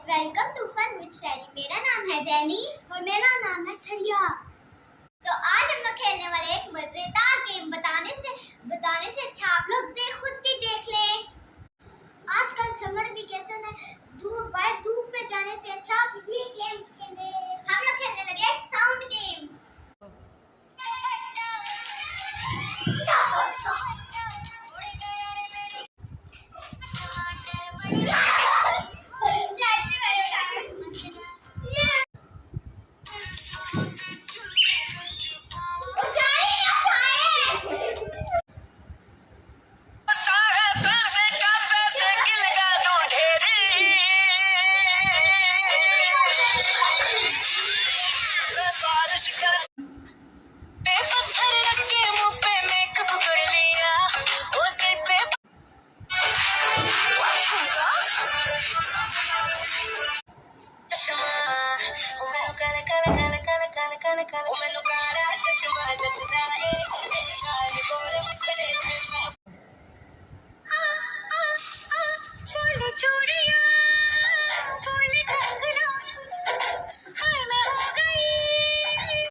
Welcome to fun with शेरी। मेरा नाम है जैनी और मेरा नाम है सरिया। तो आज हम लोग खेलने वाले एक मजेदार गेम। बताने से अच्छा आप लोग खुद ही देख लें। आजकल समर वेकेशन है, धूप में जाने से अच्छा ये गेम खेले। हम लोग खेलने लगे एक साउंड गेम।